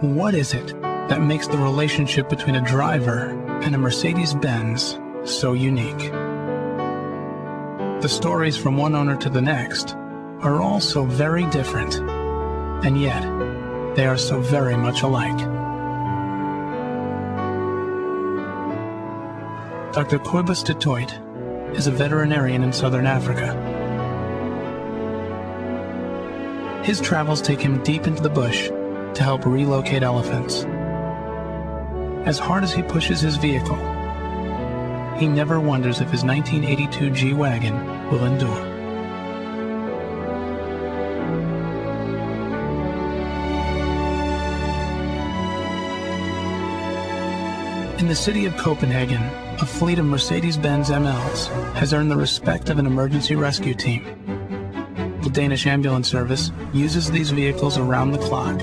What is it that makes the relationship between a driver and a Mercedes-Benz so unique? The stories from one owner to the next are all so very different, and yet they are so very much alike. Dr. Koibus de Toit is a veterinarian in southern Africa. His travels take him deep into the bush to help relocate elephants. As hard as he pushes his vehicle, he never wonders if his 1982 G-Wagon will endure. In the city of Copenhagen, a fleet of Mercedes-Benz MLs has earned the respect of an emergency rescue team. The Danish ambulance service uses these vehicles around the clock.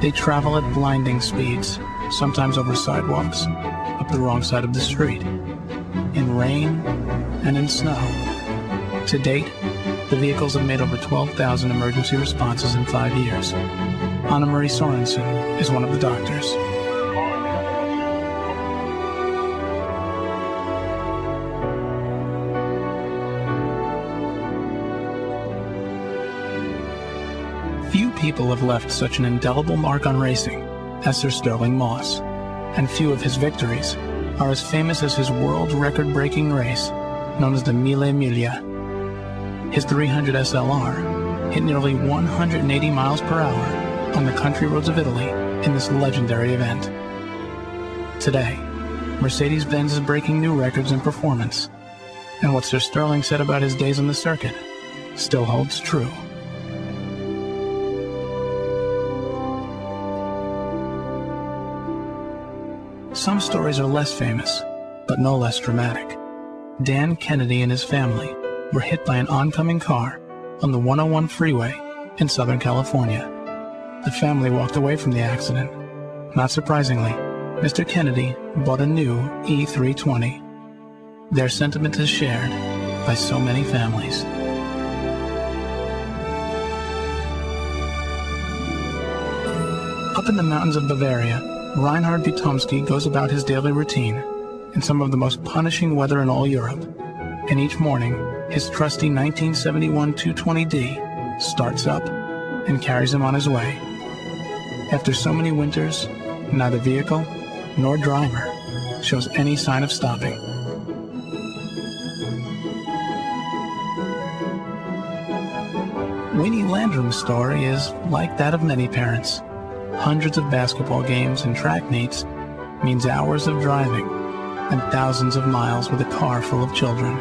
They travel at blinding speeds, sometimes over sidewalks, up the wrong side of the street, in rain and in snow. To date, the vehicles have made over 12,000 emergency responses in 5 years. Anna-Marie Sorensen is one of the doctors. Few people have left such an indelible mark on racing as Sir Sterling Moss, and few of his victories are as famous as his world record-breaking race known as the Mille Miglia. His 300 SLR hit nearly 180 miles per hour on the country roads of Italy in this legendary event. Today, Mercedes-Benz is breaking new records in performance, and what Sir Sterling said about his days on the circuit still holds true. Some stories are less famous, but no less dramatic. Dan Kennedy and his family were hit by an oncoming car on the 101 freeway in Southern California. The family walked away from the accident. Not surprisingly, Mr. Kennedy bought a new E320. Their sentiment is shared by so many families. Up in the mountains of Bavaria, Reinhard Witomski goes about his daily routine in some of the most punishing weather in all Europe, and each morning his trusty 1971 220D starts up and carries him on his way. After so many winters, neither vehicle nor driver shows any sign of stopping. Winnie Landrum's story is like that of many parents. Hundreds of basketball games and track meets means hours of driving and thousands of miles with a car full of children.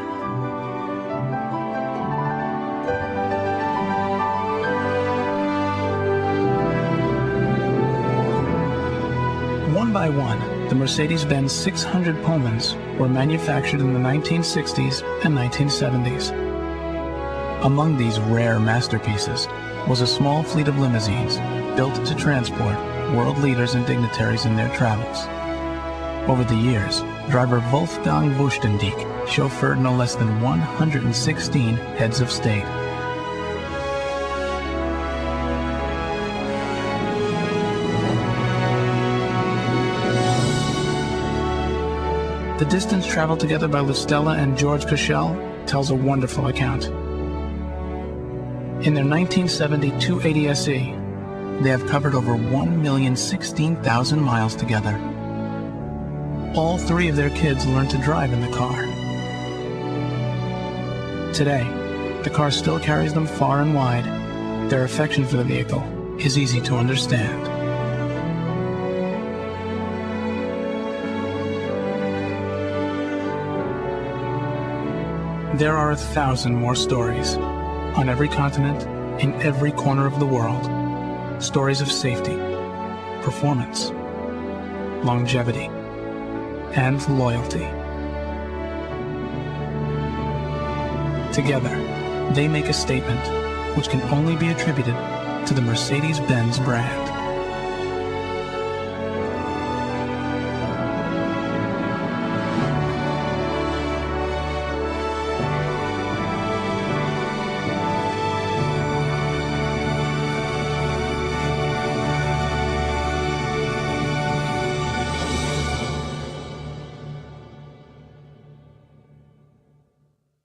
One by one, the Mercedes-Benz 600 Pullmans were manufactured in the 1960s and 1970s. Among these rare masterpieces was a small fleet of limousines built to transport world leaders and dignitaries in their travels. Over the years, driver Wolfgang Wustendieck chauffeured no less than 116 heads of state. The distance traveled together by Lustella and George Kuschel tells a wonderful account. In their 1970 280 SE, they have covered over 1,016,000 miles together. All three of their kids learned to drive in the car. Today, the car still carries them far and wide. Their affection for the vehicle is easy to understand. There are 1,000 more stories on every continent, in every corner of the world. Stories of safety, performance, longevity, and loyalty. Together, they make a statement which can only be attributed to the Mercedes-Benz brand.